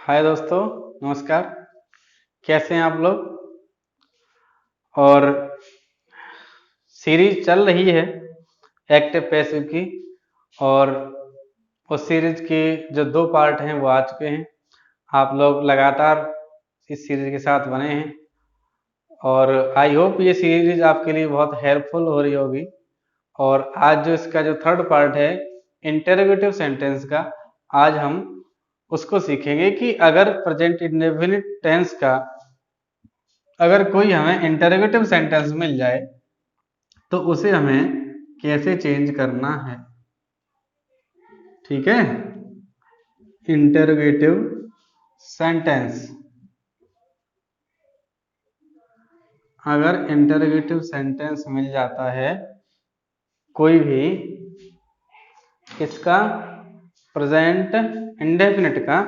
हाय दोस्तों, नमस्कार। कैसे हैं आप लोग? और सीरीज चल रही है एक्टिव पैसिव की, और उस सीरीज के जो 2 पार्ट हैं वो आ चुके हैं। आप लोग लगातार इस सीरीज के साथ बने हैं और आई होप ये सीरीज आपके लिए बहुत हेल्पफुल हो रही होगी। और आज जो इसका जो 3rd पार्ट है इंटरोगेटिव सेंटेंस का, आज हम उसको सीखेंगे कि अगर प्रेजेंट इंडेफिनिट टेंस का अगर कोई हमें इंटरोगेटिव सेंटेंस मिल जाए तो उसे हमें कैसे चेंज करना है। ठीक है, इंटरोगेटिव सेंटेंस, अगर इंटरोगेटिव सेंटेंस मिल जाता है कोई भी इसका प्रेजेंट इंडेफिनिट का,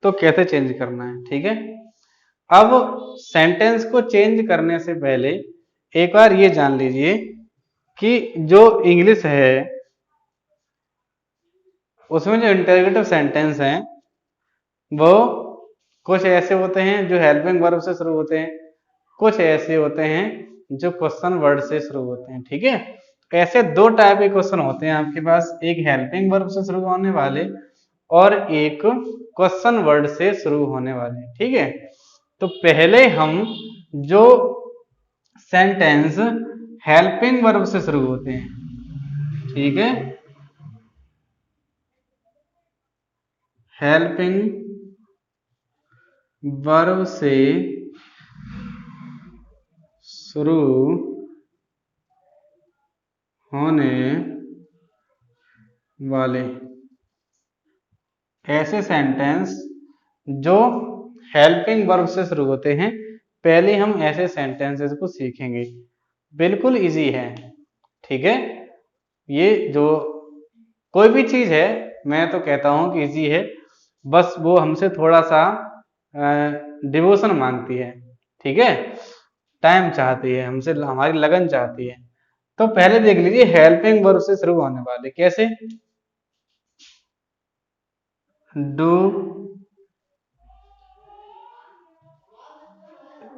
तो कैसे चेंज करना है। ठीक है, अब सेंटेंस को चेंज करने से पहले एक बार ये जान लीजिए कि जो इंग्लिश है उसमें जो इंटरोगेटिव सेंटेंस हैं वो कुछ ऐसे होते हैं जो हेल्पिंग वर्ब से शुरू होते हैं, कुछ ऐसे होते हैं जो क्वेश्चन वर्ड से शुरू होते हैं। ठीक है, तो ऐसे 2 टाइप के क्वेश्चन होते हैं आपके पास, एक हेल्पिंग वर्ब से शुरू होने वाले और एक क्वेश्चन वर्ड से शुरू होने वाले। ठीक है, तो पहले हम जो सेंटेंस हेल्पिंग वर्ब से शुरू होते हैं, ठीक है, हेल्पिंग वर्ब से शुरू होने वाले ऐसे सेंटेंस जो हेल्पिंग वर्ब से शुरू होते हैं, पहले हम ऐसे सेंटेंसेस को सीखेंगे। बिल्कुल इजी है। ठीक है, ये जो कोई भी चीज है मैं तो कहता हूं कि इजी है, बस वो हमसे थोड़ा सा डिवोशन मांगती है। ठीक है, टाइम चाहती है हमसे, हमारी लगन चाहती है। तो पहले देख लीजिए हेल्पिंग वर्ब से शुरू होने वाले कैसे। Do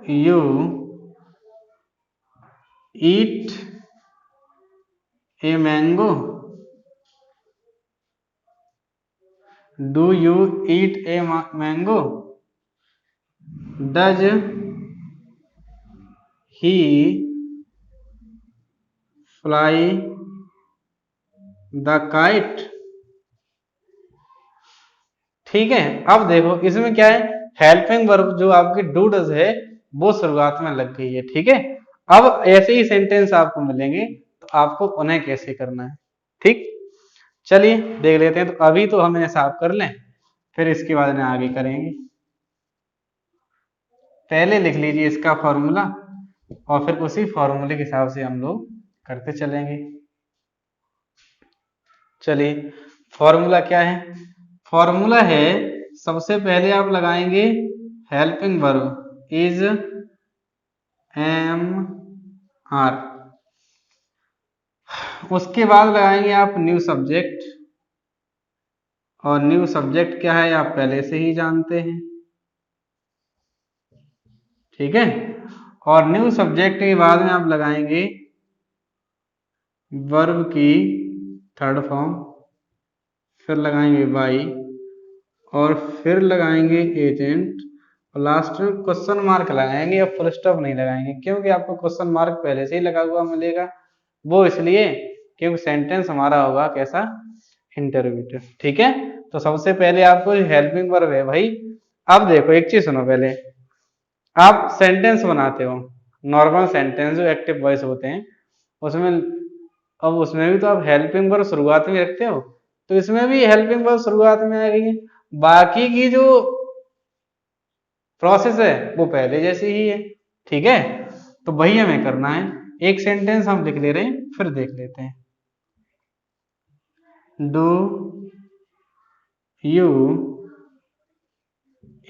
you eat a mango, do you eat a mango, does he fly the kite. ठीक है, अब देखो इसमें क्या है, हेल्पिंग वर्ब जो आपकी डू डज है वो शुरुआत में लग गई है। ठीक है, अब ऐसे ही सेंटेंस आपको मिलेंगे तो आपको उन्हें कैसे करना है। ठीक, चलिए देख लेते हैं। तो अभी तो हम इन्हें साफ कर लें, फिर इसके बाद इन्हें आगे करेंगे। पहले लिख लीजिए इसका फॉर्मूला और फिर उसी फॉर्मूले के हिसाब से हम लोग करते चलेंगे। चलिए, फॉर्मूला क्या है? फॉर्मूला है, सबसे पहले आप लगाएंगे helping verb is am are, उसके बाद लगाएंगे आप न्यू सब्जेक्ट, और न्यू सब्जेक्ट क्या है आप पहले से ही जानते हैं। ठीक है, और न्यू सब्जेक्ट के बाद में आप लगाएंगे वर्ब की 3rd फॉर्म, फिर लगाएंगे बाई, और फिर लगाएंगे एजेंट, और लास्ट में क्वेश्चन मार्क लगाएंगे। अब फुल स्टॉप नहीं लगाएंगे क्योंकि आपको क्वेश्चन मार्क पहले से ही लगा हुआ मिलेगा। वो इसलिए क्योंकि सेंटेंस हमारा होगा कैसा, इंटरोगेटिव। ठीक है, तो सबसे पहले आपको हेल्पिंग वर्ब है भाई। अब देखो एक चीज सुनो, पहले आप सेंटेंस बनाते हो, नॉर्मल सेंटेंस जो एक्टिव वॉइस होते हैं उसमें, अब उसमें भी तो आप हेल्पिंग वर्ब शुरुआत में रखते हो, तो इसमें भी हेल्पिंग वर्ब शुरुआत में आ गई है। बाकी की जो प्रोसेस है वो पहले जैसी ही है। ठीक है, तो वही हमें करना है। एक सेंटेंस हम लिख ले रहे हैं, फिर देख लेते हैं। Do you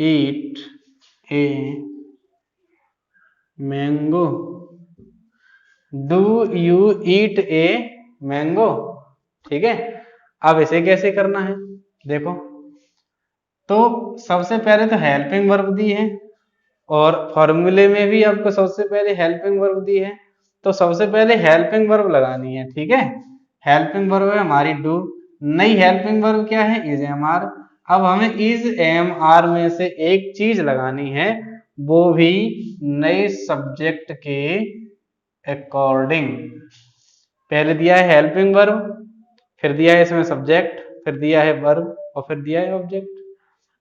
eat a mango, do you eat a mango. ठीक है, अब इसे कैसे करना है देखो, तो सबसे पहले तो हेल्पिंग वर्ब दी है और फॉर्मूले में भी आपको सबसे पहले हेल्पिंग वर्ब दी है, तो सबसे पहले हेल्पिंग वर्ब लगानी है। ठीक है, हेल्पिंग वर्ब है हमारी डू, नई हेल्पिंग वर्ब क्या है, इज एम आर। अब हमें इज एम आर में से एक चीज लगानी है, वो भी नए सब्जेक्ट के अकॉर्डिंग। पहले दिया है हेल्पिंग वर्ब, फिर दिया है इसमें सब्जेक्ट, फिर दिया है वर्ब और फिर दिया है ऑब्जेक्ट।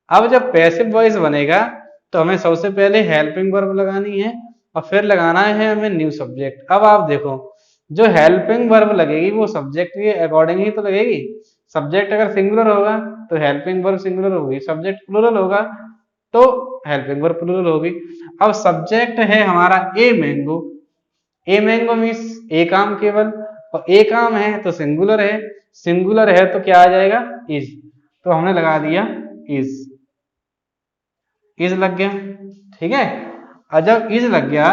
अब जब पैसिव वॉइस बनेगा तो हमें सबसे पहले हेल्पिंग वर्ब लगानी है और फिर लगाना है हमें न्यू सब्जेक्ट। अब आप देखो, जो हेल्पिंग वर्ब लगेगी वो सब्जेक्ट के अकॉर्डिंग ही तो लगेगी। सब्जेक्ट अगर सिंगुलर होगा तो हेल्पिंग वर्ब सिंगुलर होगी, सब्जेक्ट प्लूरल होगा तो हेल्पिंग वर्ब प्लूरल होगी। अब सब्जेक्ट है हमारा a mango, a mango means एक आम केवल, और एक आम है तो सिंगुलर है, सिंगुलर है तो क्या आ जाएगा, इज। तो हमने लगा दिया इज लग गया। ठीक है, और जब इज लग गया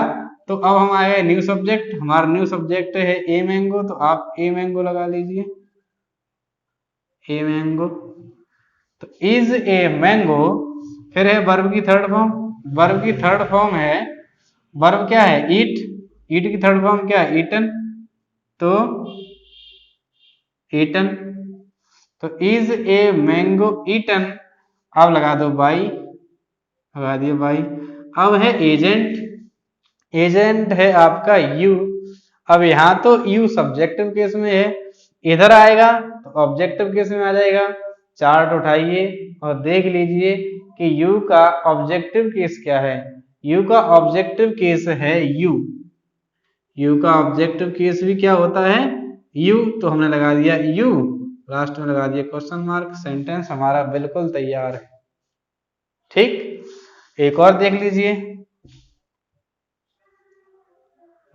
तो अब हम आए न्यू सब्जेक्ट, हमारा न्यू सब्जेक्ट है ए मैंगो, तो आप ए मैंगो लगा लीजिए, ए मैंगो। तो इज ए मैंगो, फिर है वर्ब की थर्ड फॉर्म, वर्ब की थर्ड फॉर्म है, वर्ब क्या है, ईट, ईट की थर्ड फॉर्म क्या है, ईटन, तो ईटन। तो इज ए मैंगो ईटन, अब लगा दो बाई, लगा दिया बाई। अब है एजेंट, एजेंट है आपका यू। अब यहां तो यू सब्जेक्टिव केस में है, इधर आएगा तो ऑब्जेक्टिव केस में आ जाएगा। चार्ट उठाइए और देख लीजिए कि यू का ऑब्जेक्टिव केस क्या है। यू का ऑब्जेक्टिव केस है यू, यू का ऑब्जेक्टिव केस भी क्या होता है, यू। तो हमने लगा दिया यू, लास्ट में लगा दिया क्वेश्चन मार्क। सेंटेंस हमारा बिल्कुल तैयार है। ठीक, एक और देख लीजिए,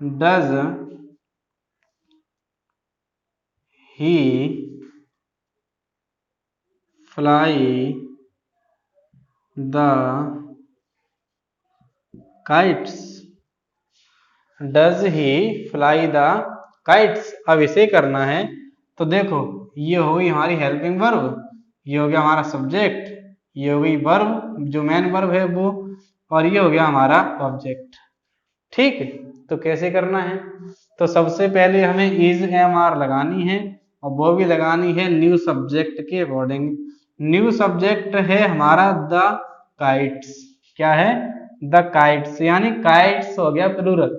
does he fly the kites, does he fly the kites. अब इसे करना है तो देखो, ये हो गई हमारी हेल्पिंग वर्ब, ये हो गया हमारा सब्जेक्ट, ये हो गई वर्ब जो मेन वर्ब है वो, और ये हो गया हमारा ऑब्जेक्ट। ठीक, तो कैसे करना है, तो सबसे पहले हमें इज एम आर लगानी है और वो भी लगानी है न्यू सब्जेक्ट के अकॉर्डिंग। न्यू सब्जेक्ट है हमारा द काइट्स, क्या है, द काइट्स, यानी काइट्स हो गया प्लूरल,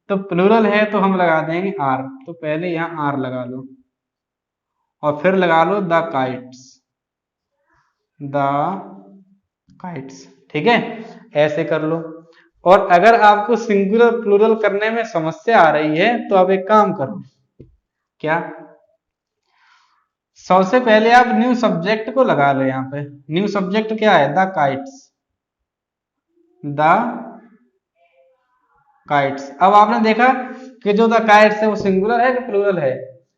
तो प्लूरल है तो हम लगा देंगे आर। तो पहले यहाँ आर लगा लो और फिर लगा लो द काइट्स, द काइट्स। ठीक है, ऐसे कर लो। और अगर आपको सिंगुलर प्लूरल करने में समस्या आ रही है तो आप एक काम करो, क्या, सबसे पहले आप न्यू सब्जेक्ट को लगा लो। यहाँ पे न्यू सब्जेक्ट क्या है, द काइट्स, द काइट्स। अब आपने देखा कि जो द काइट्स है वो सिंगुलर है कि प्लूरल है,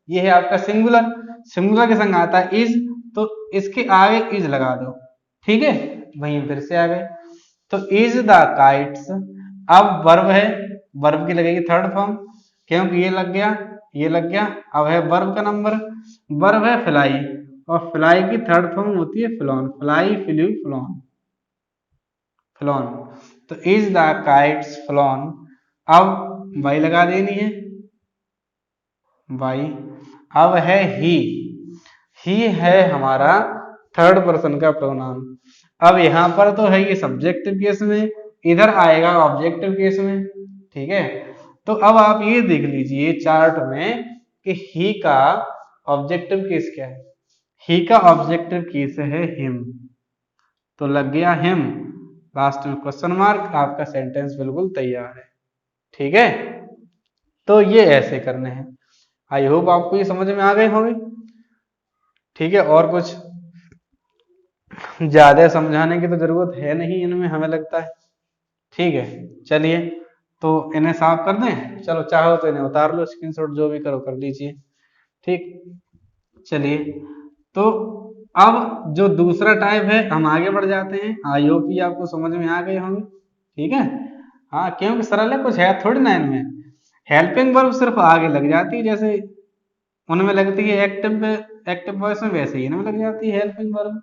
ये है आपका सिंगुलर, सिंगुलर के संग आता है इज, तो इसके आगे इज लगा दो। ठीक है, वहीं फिर से आ गए, तो इज द काइट्स। अब वर्ब है, वर्ब की लगेगी थर्ड फॉर्म, क्योंकि ये लग गया, ये लग गया। अब है वर्ब का नंबर, वर्ब है फ्लाई, और फ्लाई की थर्ड फॉर्म होती है flown, fly flu flown, flown. तो इज द काइट्स फ्लॉन। अब वाई लगा देनी है, वाई। अब है ही है हमारा थर्ड पर्सन का प्रोनाउन। अब यहां पर तो है ये सब्जेक्टिव केस में, इधर आएगा ऑब्जेक्टिव केस में। ठीक है, तो अब आप ये देख लीजिए चार्ट में कि ही का ऑब्जेक्टिव केस क्या है, ही का ऑब्जेक्टिव केस है हिम, तो लग गया हिम, लास्ट में क्वेश्चन मार्क, आपका सेंटेंस बिल्कुल तैयार है। ठीक है, तो ये ऐसे करने हैं। आई होप आपको ये समझ में आ गए होंगे। ठीक है, और कुछ ज्यादा समझाने की तो जरूरत है नहीं इनमें, हमें लगता है। ठीक है, चलिए, तो इन्हें साफ कर दें, चलो चाहो तो इन्हें उतार लो, स्क्रीनशॉट जो भी करो कर लीजिए। ठीक, चलिए, तो अब जो दूसरा टाइप है हम आगे बढ़ जाते हैं। आई होप ये आपको समझ में आ गए होंगे। ठीक है, हाँ, क्योंकि सरल है, कुछ है थोड़ी ना इनमें। हेल्पिंग वर्ब सिर्फ आगे लग जाती है, जैसे उनमें लगती है एक्टिव, एक्टिव वॉइस में, वैसे ही इनमें लग जाती है हेल्पिंग वर्ब।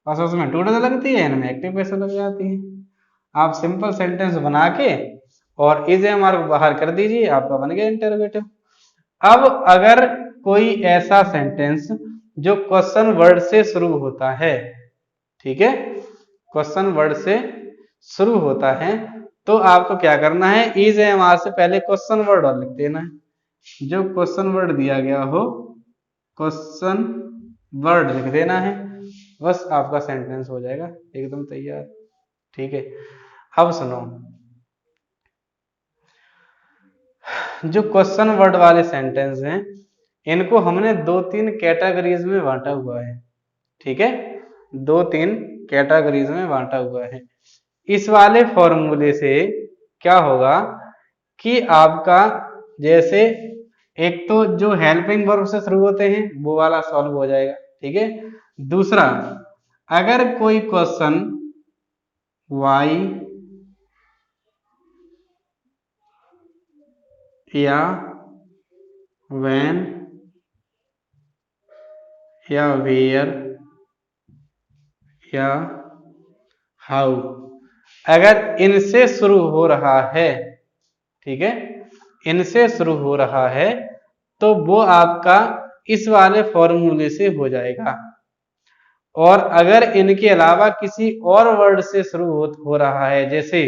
बस उसमें टू डज लगती है, इनमें एक्टिव केस लग जाती है। आप सिंपल सेंटेंस बना के और इज एम आर को बाहर कर दीजिए, आपका बन गया इंटरोगेटिव। अब अगर कोई ऐसा सेंटेंस जो क्वेश्चन वर्ड से शुरू होता है, ठीक है, क्वेश्चन वर्ड से शुरू होता है, तो आपको क्या करना है, इज एम आर से पहले क्वेश्चन वर्ड और लिख देना है। जो क्वेश्चन वर्ड दिया गया हो, क्वेश्चन वर्ड लिख देना है, बस आपका सेंटेंस हो जाएगा एकदम तैयार। ठीक है, अब सुनो, जो क्वेश्चन वर्ड वाले सेंटेंस हैं, इनको हमने 2-3 कैटेगरीज में बांटा हुआ है। ठीक है, 2-3 कैटेगरीज में बांटा हुआ है। इस वाले फॉर्मूले से क्या होगा कि आपका, जैसे एक तो जो हेल्पिंग वर्ब से शुरू होते हैं वो वाला सॉल्व हो जाएगा। ठीक है, दूसरा, अगर कोई क्वेश्चन वाई या व्हेन या वेयर या हाउ, अगर इनसे शुरू हो रहा है, ठीक है, इनसे शुरू हो रहा है, तो वो आपका इस वाले फॉर्मूले से हो जाएगा। और अगर इनके अलावा किसी और वर्ड से शुरू हो रहा है, जैसे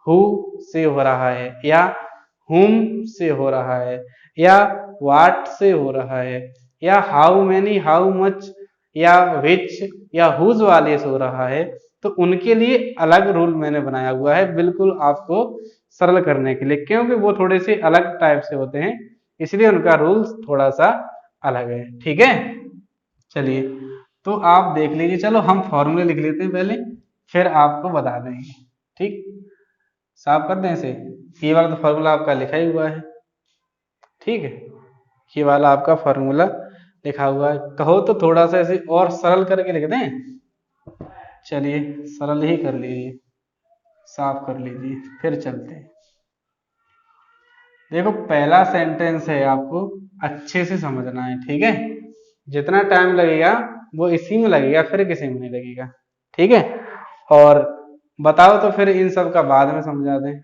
हु से हो रहा है, या हुम से हो रहा है, या वाट से हो रहा है, या हाउ मैनी, हाउ मच, या विच या हुज वाले से हो रहा है, तो उनके लिए अलग रूल मैंने बनाया हुआ है, बिल्कुल आपको सरल करने के लिए, क्योंकि वो थोड़े से अलग टाइप से होते हैं, इसलिए उनका रूल थोड़ा सा अलग है। ठीक है, चलिए तो आप देख लीजिए। चलो हम फॉर्मूले लिख लेते हैं पहले, फिर आपको बता देंगे। ठीक, साफ कर दें इसे, ये वाला तो फॉर्मूला आपका लिखा ही हुआ है। ठीक है, ये वाला आपका फॉर्मूला लिखा हुआ है, कहो तो थोड़ा सा ऐसे और सरल करके लिख दें। चलिए सरल ही कर लीजिए, साफ कर लीजिए, फिर चलते हैं। देखो पहला सेंटेंस है, आपको अच्छे से समझना है। ठीक है, जितना टाइम लगेगा वो इसी में लगेगा, फिर किसी में नहीं लगेगा। ठीक है, और बताओ तो फिर इन सब का बाद में समझा दें।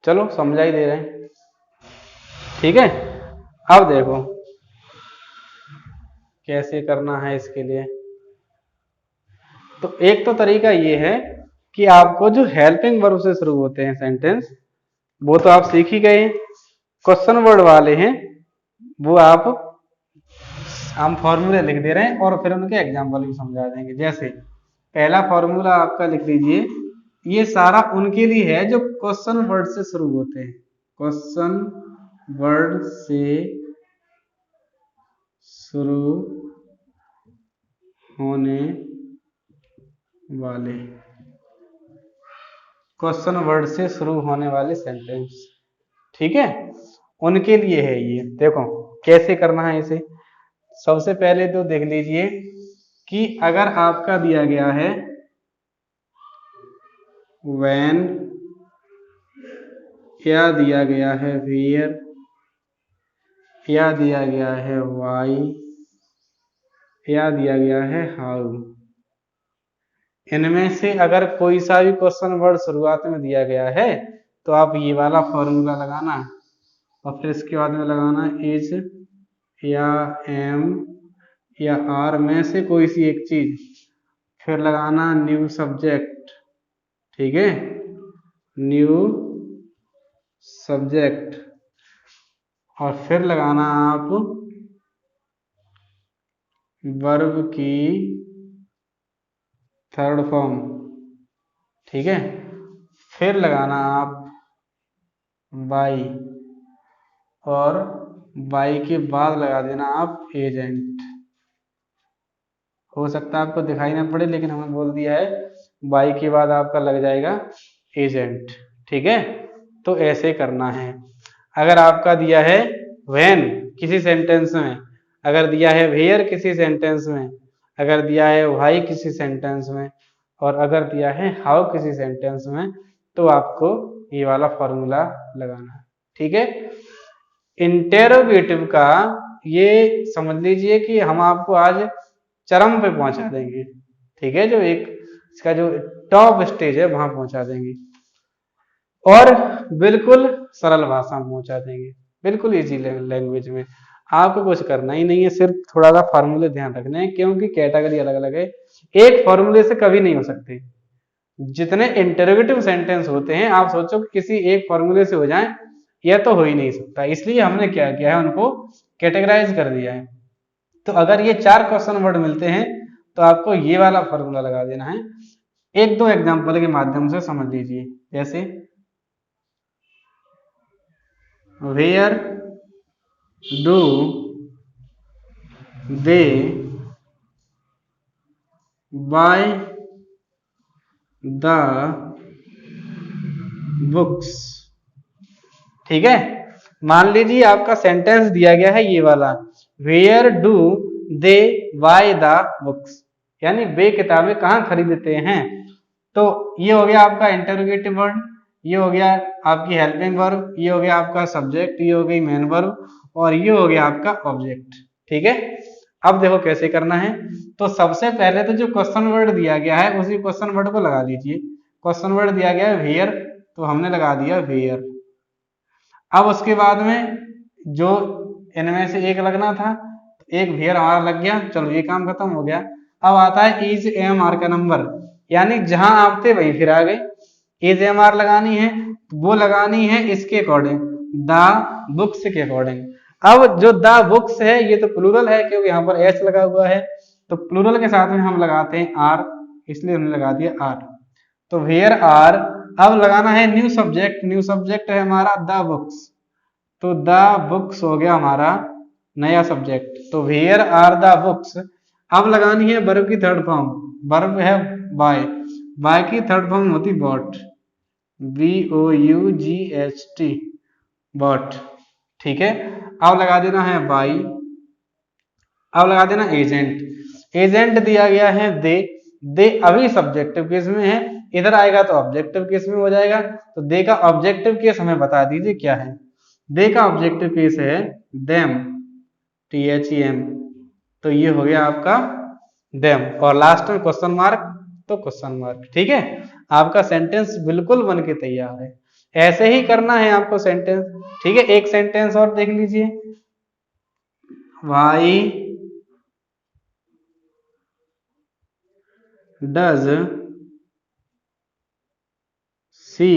चलो समझा ही दे रहे हैं। ठीक है, अब देखो कैसे करना है इसके लिए। तो एक तो तरीका ये है कि आपको जो हेल्पिंग वर्ब से शुरू होते हैं सेंटेंस, वो तो आप सीख ही गए। क्वेश्चन वर्ड वाले हैं वो आप, हम फॉर्मूले लिख दे रहे हैं और फिर उनके एग्जाम्पल भी समझा देंगे। जैसे पहला फॉर्मूला आपका लिख लीजिए, ये सारा उनके लिए है जो क्वेश्चन वर्ड से शुरू होते हैं, क्वेश्चन वर्ड से शुरू होने वाले, क्वेश्चन वर्ड से शुरू होने वाले सेंटेंस। ठीक है, उनके लिए है ये। देखो कैसे करना है इसे, सबसे पहले तो देख लीजिए कि अगर आपका दिया गया है when, या दिया गया है where, या दिया गया है why, या दिया गया है how, इनमें से अगर कोई सा भी क्वेश्चन वर्ड शुरुआत में दिया गया है तो आप ये वाला फॉर्मूला लगाना, और फिर इसके बाद में लगाना इज या एम या आर में से कोई सी एक चीज, फिर लगाना न्यू सब्जेक्ट। ठीक है, न्यू सब्जेक्ट, और फिर लगाना आप वर्ब की थर्ड फॉर्म। ठीक है, फिर लगाना आप बाई, और बाई के बाद लगा देना आप एजेंट। हो सकता है आपको दिखाई ना पड़े, लेकिन हमने बोल दिया है बाई के बाद आपका लग जाएगा एजेंट। ठीक है, तो ऐसे करना है। अगर आपका दिया है व्हेन किसी सेंटेंस में, अगर दिया है वेयर किसी सेंटेंस में, अगर दिया है व्हाई किसी सेंटेंस में, और अगर दिया है हाउ किसी सेंटेंस में, तो आपको ये वाला फॉर्मूला लगाना है। ठीक है। इंटेरोगेटिव का ये समझ लीजिए कि हम आपको आज चरम पे पहुंचा देंगे, ठीक है, जो एक इसका जो टॉप स्टेज है वहां पहुंचा देंगे और बिल्कुल सरल भाषा में पहुंचा देंगे, बिल्कुल इजी लैंग्वेज में। आपको कुछ करना ही नहीं है, सिर्फ थोड़ा सा फार्मूले ध्यान रखने हैं, क्योंकि कैटेगरी अलग अलग है, एक फार्मूले से कभी नहीं हो सकते। जितने इंटरोगेटिव सेंटेंस होते हैं आप सोचो कि किसी एक फॉर्मूले से हो जाए, यह तो हो ही नहीं सकता। इसलिए हमने क्या किया है, उनको कैटेगराइज कर दिया है। तो अगर ये 4 क्वेश्चन वर्ड मिलते हैं तो आपको ये वाला फॉर्मूला लगा देना है। एक दो एग्जांपल के माध्यम से समझ लीजिए, जैसे where do they buy the books, ठीक है। मान लीजिए आपका सेंटेंस दिया गया है ये वाला, where do they buy the books, यानी वे किताबें कहाँ खरीदते हैं। तो ये हो गया आपका इंटरोगेटिव वर्ड, ये हो गया आपकी हेल्पिंग वर्ब, ये हो गया आपका सब्जेक्ट, ये हो गई मेन वर्ब और ये हो गया आपका ऑब्जेक्ट, ठीक है। अब देखो कैसे करना है। तो सबसे पहले तो जो क्वेश्चन वर्ड दिया गया है उसी क्वेश्चन वर्ड को लगा लीजिए। क्वेश्चन वर्ड दिया गया है वेयर, तो हमने लगा दिया वेयर। अब उसके बाद में जो इनमें से एक लगना था, एक वेयर हमारा लग गया, चलो ये काम खत्म हो गया। अब आता है इज एम आर का नंबर, यानी जहां आप थे वहीं फिर आ गए। इज एम आर लगानी है, वो लगानी है इसके अकॉर्डिंग, द बुक्स के अकॉर्डिंग। अब जो द बुक्स है ये तो प्लूरल है, क्योंकि यहाँ पर एस लगा हुआ है, तो प्लूरल के साथ में हम लगाते हैं आर, इसलिए हमने लगा दिया आर। तो वेयर आर, अब लगाना है न्यू सब्जेक्ट, न्यू सब्जेक्ट है हमारा द बुक्स, तो द बुक्स हो गया हमारा नया सब्जेक्ट। तो वेयर आर द बुक्स। अब लगानी है वर्ब की थर्ड फॉर्म, वर्ब है बाय, बाय की थर्ड फॉर्म होती बॉट, BOUGHT, बॉट, ठीक है। अब लगा देना है बाई, अब लगा देना एजेंट। एजेंट दिया गया है दे अभी सब्जेक्टिव केस में है, इधर आएगा तो ऑब्जेक्टिव केस में हो जाएगा। तो दे का ऑब्जेक्टिव केस हमें बता दीजिए क्या है। दे का ऑब्जेक्टिव केस है देम, THEM, तो ये हो गया आपका देम, और लास्ट में क्वेश्चन मार्क, तो क्वेश्चन मार्क, ठीक है। आपका सेंटेंस बिल्कुल बन के तैयार है, ऐसे ही करना है आपको सेंटेंस, ठीक है। एक सेंटेंस और देख लीजिए, why does she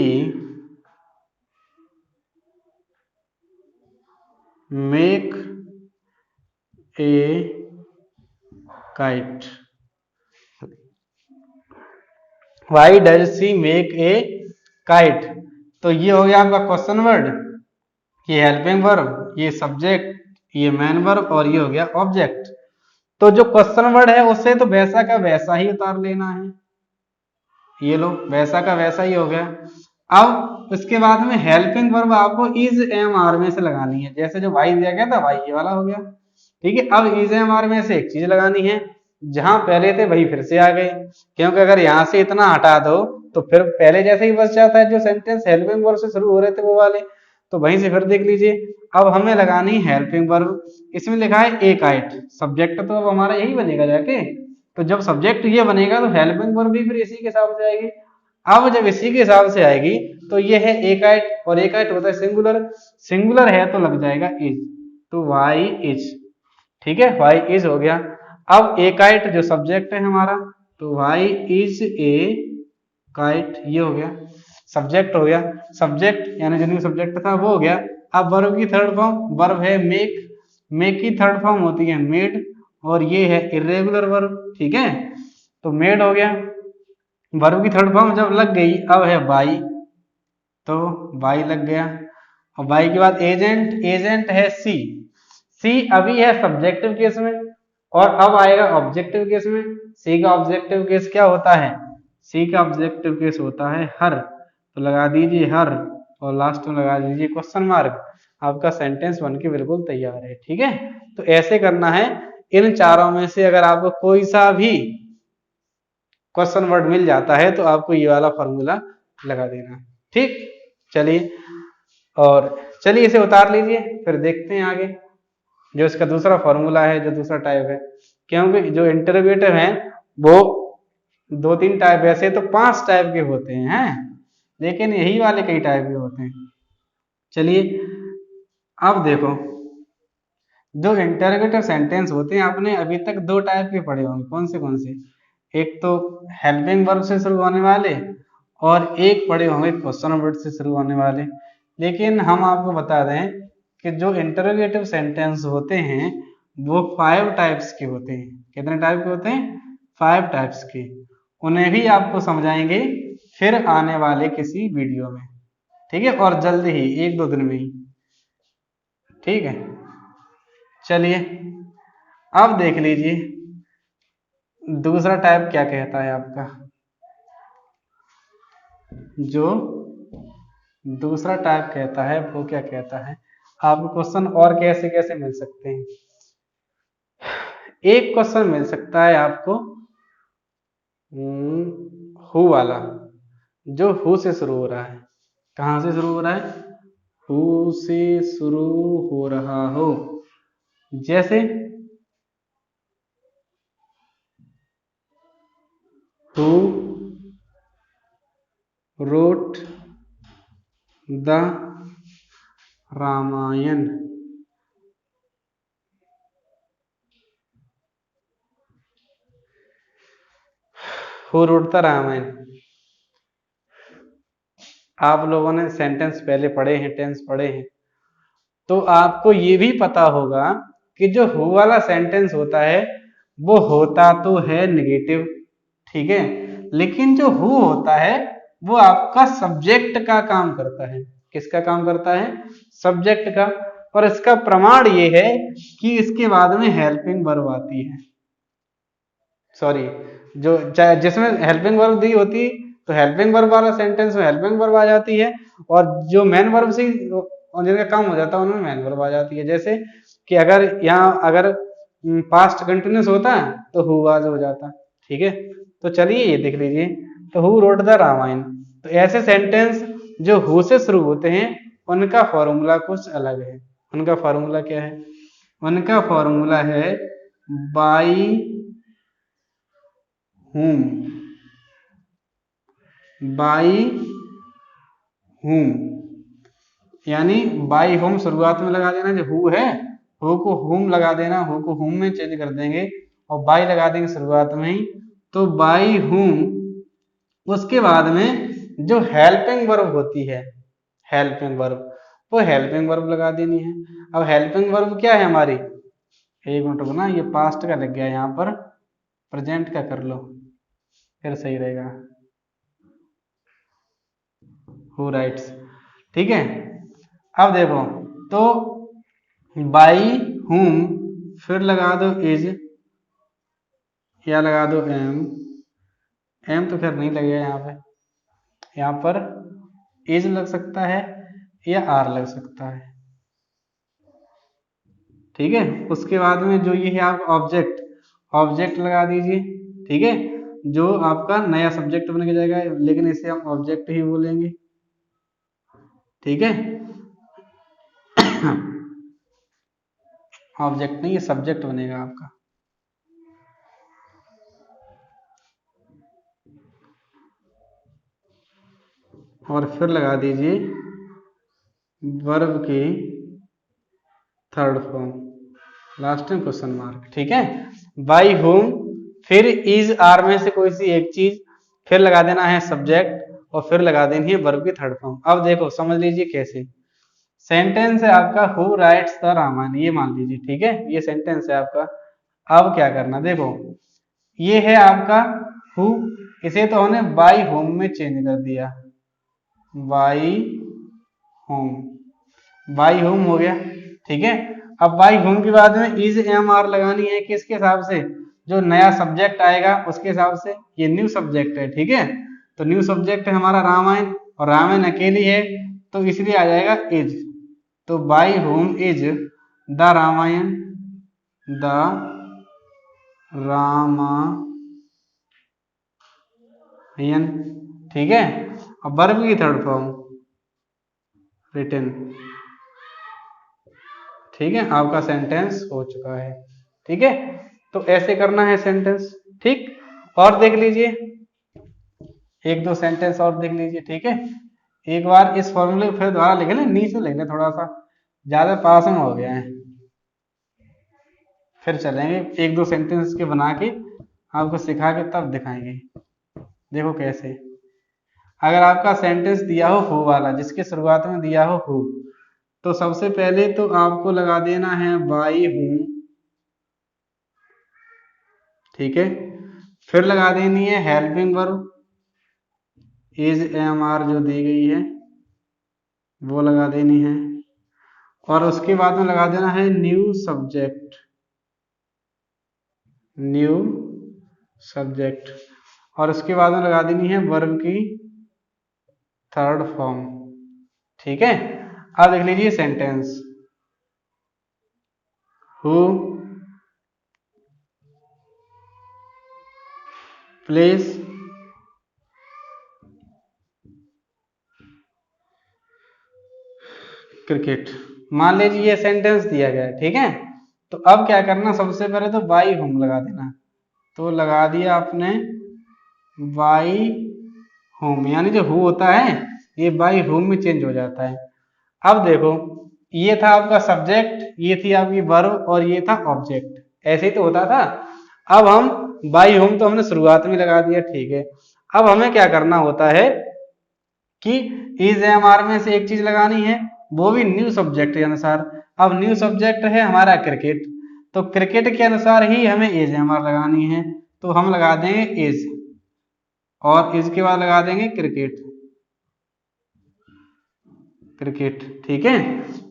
make a kite, why does she make a kite. तो ये हो गया आपका क्वेश्चन वर्ड, ये हेल्पिंग वर्ब, ये सब्जेक्ट, ये मेन वर्ब और ये हो गया ऑब्जेक्ट। तो जो क्वेश्चन वर्ड है उससे तो वैसा का वैसा ही उतार लेना है, ये लो वैसा का वैसा ही हो गया। अब उसके बाद में हेल्पिंग वर्ब आपको इज एम आर में से लगानी है, जैसे जो वाई दिया गया था वाई ये वाला हो गया, ठीक है। अब इज एम आर में से एक चीज लगानी है, जहां पहले थे वही फिर से आ गए, क्योंकि अगर यहां से इतना हटा दो तो फिर पहले जैसे ही बच जाता है, जो सेंटेंस हेल्पिंग वर्ब से शुरू हो रहे थे वो वाले, तो वहीं से फिर देख लीजिए। अब हमें लगानी हेल्पिंग वर्ब, इसमें लिखा है ए काइट, सब्जेक्ट तो अब हमारा यही बनेगा जाके, तो जब सब्जेक्ट ये बनेगा तो हेल्पिंग वर्ब भी फिर इसी के हिसाब से आएगी। अब जब इसी के हिसाब से आएगी तो ये है ए काइट, और ए काइट होता है सिंगुलर, सिंगुलर है तो लग जाएगा इज, तो वाई इज, ठीक है, वाई इज हो गया। अब ए काइट जो सब्जेक्ट है हमारा, तो वाई इज ए काइट, ये हो गया सब्जेक्ट, हो गया सब्जेक्ट, यानी जो न्यू सब्जेक्ट था वो हो गया। अब वर्ब की थर्ड फॉर्म, वर्ब है मेक, मेक की थर्ड फॉर्म होती है मेड, और ये है इरेगुलर वर्ब, ठीक है। तो मेड हो गया, वर्ब की थर्ड फॉर्म जब लग गई, अब है बाई, तो बाई लग गया। और बाई के बाद एजेंट, एजेंट है सी, सी अभी है सब्जेक्टिव केस में और अब आएगा ऑब्जेक्टिव केस में। सी का ऑब्जेक्टिव केस क्या होता है, सी का ऑब्जेक्टिव केस होता है हर, तो लगा दीजिए हर और लास्ट में लगा दीजिए क्वेश्चन मार्क। आपका सेंटेंस बनके बिल्कुल तैयार है, ठीक है। तो ऐसे करना है। इन चारों में से अगर आपको कोई सा भी क्वेश्चन वर्ड मिल जाता है तो आपको ये वाला फॉर्मूला लगा देना, ठीक। चलिए और चलिए इसे उतार लीजिए, फिर देखते हैं आगे जो इसका दूसरा फॉर्मूला है, जो दूसरा टाइप है। क्योंकि जो इंटरोगेटिव है वो 2-3 टाइप, वैसे तो 5 टाइप के होते हैं, लेकिन यही वाले कई टाइप के होते हैं। चलिए अब देखो, जो इंटरोगेटिव सेंटेंस होते हैं आपने अभी तक 2 टाइप के पढ़े होंगे। कौन से? एक तो हेल्पिंग वर्ब से शुरू होने वाले, और एक पढ़े होंगे क्वेश्चन वर्ड से शुरू होने वाले। लेकिन हम आपको बता दें कि जो इंटरोगेटिव सेंटेंस होते हैं वो 5 टाइप्स के होते हैं। कितने टाइप के होते हैं? 5 टाइप्स के। उन्हें भी आपको समझाएंगे फिर आने वाले किसी वीडियो में, ठीक है, और जल्दी ही 1-2 दिन में ही, ठीक है। चलिए अब देख लीजिए दूसरा टाइप क्या कहता है आपका। जो दूसरा टाइप कहता है वो क्या कहता है, आपको क्वेश्चन और कैसे कैसे मिल सकते हैं। एक क्वेश्चन मिल सकता है आपको हु वाला, जो हु से शुरू हो रहा है। कहाँ से शुरू हो रहा है? हु से शुरू हो रहा हो। जैसे who wrote the Ramayana. Who wrote the Ramayana. आप लोगों ने सेंटेंस पहले पढ़े हैं, टेंस पढ़े हैं, तो आपको ये भी पता होगा कि जो हु वाला सेंटेंस होता है वो होता तो है नेगेटिव, ठीक है, लेकिन जो हु होता है वो आपका सब्जेक्ट का काम करता है। किसका काम करता है? सब्जेक्ट का। और इसका प्रमाण ये है कि इसके बाद में हेल्पिंग वर्ब आती है। सॉरी, जो जिसमें हेल्पिंग वर्ब दी होती तो हेल्पिंग वर्ब वाला सेंटेंस में हेल्पिंग वर्ब आ जाती है, और जो मेन वर्ब से जिनका काम हो जाता है उनमें मेन वर्ब आ जाती है। जैसे कि अगर यहाँ अगर पास्ट कंटिन्यूस होता तो हु वाज हो जाता, ठीक है। तो चलिए ये देख लीजिए, तो हु रोट द रामायण। तो ऐसे सेंटेंस जो हु से शुरू होते हैं उनका फॉर्मूला कुछ अलग है। उनका फॉर्मूला क्या है? उनका फॉर्मूला है बाई whom, बाई whom, यानी बाई होम शुरुआत में लगा देना, जो हु है हु को हुम लगा देना, हु को हुम में चेंज कर देंगे और बाई लगा देंगे शुरुआत में ही, तो बाई हुम। उसके बाद में जो हेल्पिंग वर्ब होती है, हेल्पिंग वर्ब, वो हेल्पिंग वर्ब लगा देनी है। अब हेल्पिंग वर्ब क्या है हमारी? एक मिनट रुकना, ये पास्ट का लग गया यहाँ पर, प्रेजेंट का कर लो फिर सही रहेगा। हु राइट्स, ठीक है। अब देखो, तो बाई हुम, फिर लगा दो इज, या लगा दो एम। एम तो खैर नहीं लगेगा यहाँ पे, यहाँ पर इज लग सकता है या आर लग सकता है, ठीक है। उसके बाद में जो ये है आप ऑब्जेक्ट, ऑब्जेक्ट लगा दीजिए, ठीक है, जो आपका नया सब्जेक्ट बन के जाएगा, लेकिन इसे हम ऑब्जेक्ट ही बोलेंगे, ठीक है। ऑब्जेक्ट नहीं, ये सब्जेक्ट बनेगा आपका। और फिर लगा दीजिए वर्ब की थर्ड फॉर्म, लास्ट में क्वेश्चन मार्क, ठीक है। बाई होम, फिर इज आर में से कोई सी एक चीज, फिर लगा देना है सब्जेक्ट, और फिर लगा देनी है वर्ब की थर्ड फॉर्म। अब देखो समझ लीजिए कैसे। सेंटेंस है आपका हु राइट्स द रामायण, ये मान लीजिए, ठीक है, ये सेंटेंस है आपका। अब क्या करना, देखो ये है आपका हु, इसे तो हमने बाई होम में चेंज कर दिया, बाई होम, बाई होम हो गया, ठीक है। अब बाई होम के बाद में इज एम आर लगानी है, किसके हिसाब से? जो नया सब्जेक्ट आएगा उसके हिसाब से। ये न्यू सब्जेक्ट है, ठीक है, तो न्यू सब्जेक्ट है हमारा रामायण, और रामायण अकेली है तो इसलिए आ जाएगा इज। तो by whom is the Ramayana, the Ramayana, ठीक है। अब वर्ब की थर्ड फॉर्म, रिटन। ठीक है, आपका सेंटेंस हो चुका है। ठीक है, तो ऐसे करना है सेंटेंस। ठीक, और देख लीजिए, एक दो सेंटेंस और देख लीजिए। ठीक है, एक बार इस फॉर्मूले को फिर दोबारा लिख लें, नीचे लिख लें, थोड़ा सा ज्यादा पास में हो गया है। फिर चलेंगे एक दो सेंटेंस के बना के आपको सिखा के तब दिखाएंगे। देखो कैसे। अगर आपका सेंटेंस दिया हो हु वाला, जिसके शुरुआत में दिया हो हु, तो सबसे पहले तो आपको लगा देना है बाई हूं। ठीक है, फिर लगा देनी है helping verb, is am are जो दी गई है वो लगा देनी है, और उसके बाद में लगा देना है न्यू सब्जेक्ट, न्यू सब्जेक्ट, और उसके बाद में लगा देनी है वर्ब की थर्ड फॉर्म। ठीक है, अब देख लीजिए सेंटेंस। Who plays cricket. मान लीजिए ये सेंटेंस दिया गया है। ठीक है, तो अब क्या करना, सबसे पहले तो बाई होम लगा देना। तो लगा दिया आपने बाई होम, यानी जो हु होता है ये बाई होम में चेंज हो जाता है। अब देखो, ये था आपका सब्जेक्ट, ये थी आपकी वर्ब, और ये था ऑब्जेक्ट, ऐसे ही तो होता था। अब हम बाई होम तो हमने शुरुआत में लगा दिया। ठीक है, अब हमें क्या करना होता है कि इज एम आर में से एक चीज लगानी है, वो भी न्यू सब्जेक्ट के अनुसार। अब न्यू सब्जेक्ट है हमारा क्रिकेट, तो क्रिकेट के अनुसार ही हमें इज एम आर लगानी है। तो हम लगा देंगे इज, और इसके बाद लगा देंगे क्रिकेट, क्रिकेट। ठीक है,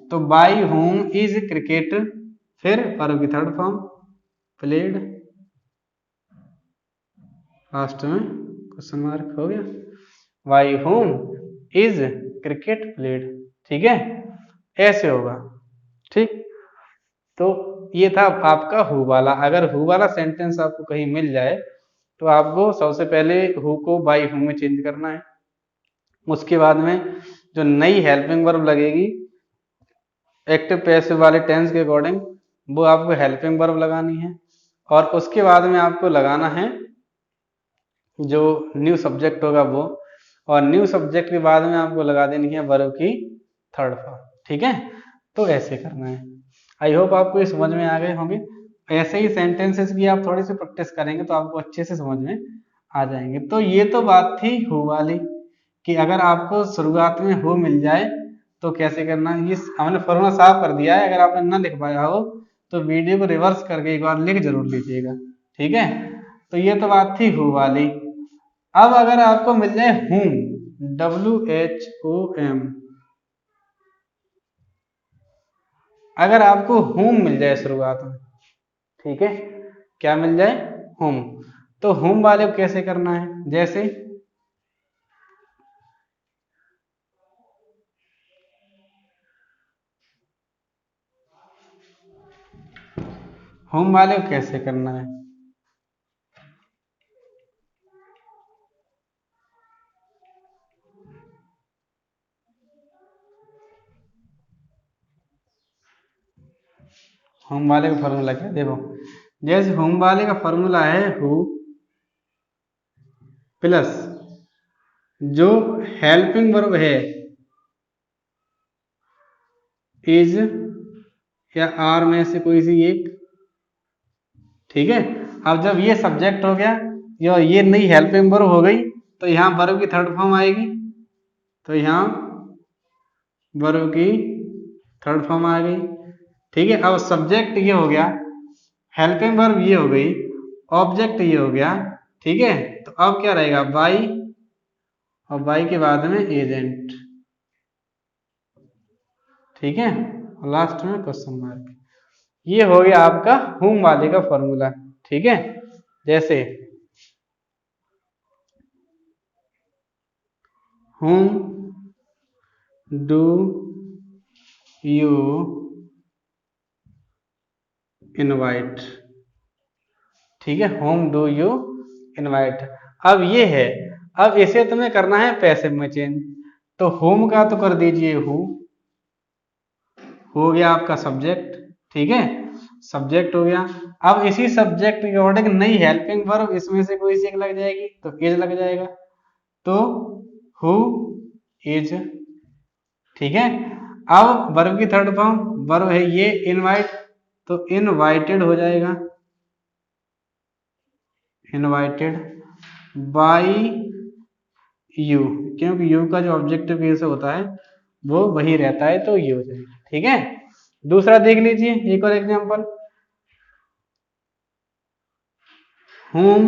तो बाई होम इज क्रिकेट, फिर वर्ब की थर्ड फॉर्म प्लेड, लास्ट में क्वेश्चन मार्क हो गया, by whom is cricket played. ठीक है, ऐसे होगा। ठीक, तो ये था आपका हु वाला। अगर हु वाला सेंटेंस आपको कहीं मिल जाए तो आपको सबसे पहले हु को बाई हु में चेंज करना है। उसके बाद में जो नई हेल्पिंग वर्ब लगेगी एक्टिव पैसिव वाले टेंस के अकॉर्डिंग, वो आपको हेल्पिंग वर्ब लगानी है, और उसके बाद में आपको लगाना है जो न्यू सब्जेक्ट होगा वो, और न्यू सब्जेक्ट के बाद में आपको लगा देनी है वर्ब की थर्ड फॉर्म। ठीक है, तो ऐसे करना है। आई होप आपको ये समझ में आ गए होंगे। ऐसे ही सेंटेंसेस की आप थोड़ी सी प्रैक्टिस करेंगे तो आपको अच्छे से समझ में आ जाएंगे। तो ये तो बात थी हु वाली, कि अगर आपको शुरुआत में हु मिल जाए तो कैसे करना है। ये हमने फॉर्मूला साफ कर दिया है, अगर आपने ना लिख पाया हो तो वीडियो को रिवर्स करके एक बार लिख जरूर लीजिएगा। ठीक है, तो ये तो बात थी हु वाली। अब अगर आपको मिल जाए हुम, WHOM, अगर आपको हुम मिल जाए शुरुआत में, ठीक है, क्या मिल जाए, हुम, तो हुम वाले को कैसे करना है, जैसे हुम वाले को कैसे करना है, होम वाले का फॉर्मूला क्या, देखो, जैसे होम वाले का फॉर्मूला है हु प्लस जो हेल्पिंग वर्ब है इज या आर में से कोई सी एक। ठीक है, अब जब ये सब्जेक्ट हो गया या ये नई हेल्पिंग वर्ब हो गई, तो यहाँ वर्ब की थर्ड फॉर्म आएगी, तो यहाँ वर्ब की थर्ड फॉर्म आ गई। ठीक है, अब सब्जेक्ट ये हो गया, हेल्पिंग वर्ब ये हो गई, ऑब्जेक्ट ये हो गया। ठीक है, तो अब क्या रहेगा, बाई, और बाई के बाद में एजेंट। ठीक है, और लास्ट में क्वेश्चन मार्क। ये हो गया आपका हुम वाले का फॉर्मूला। ठीक है, जैसे हुम डू यू इनवाइट। ठीक है, होम डू यू इनवाइट। अब ये है, अब इसे तुम्हें करना है पैसिव में चेंज, तो होम का तो कर दीजिए हु, हो गया आपका सब्जेक्ट, ठीक है, सब्जेक्ट हो गया। अब इसी सब्जेक्ट के अकॉर्डिंग नई हेल्पिंग वर्ब इसमें से कोई सी एक लग जाएगी, तो इज लग जाएगा, तो हु इज, ठीक है। अब वर्ब की थर्ड फॉर्म, वर्ब है ये इनवाइट, तो इनवाइटेड हो जाएगा, इनवाइटेड बाय यू, क्योंकि यू का जो ऑब्जेक्टिव केस होता है वो वही रहता है, तो ये हो जाएगा, ठीक है। दूसरा देख लीजिए, एक और example, whom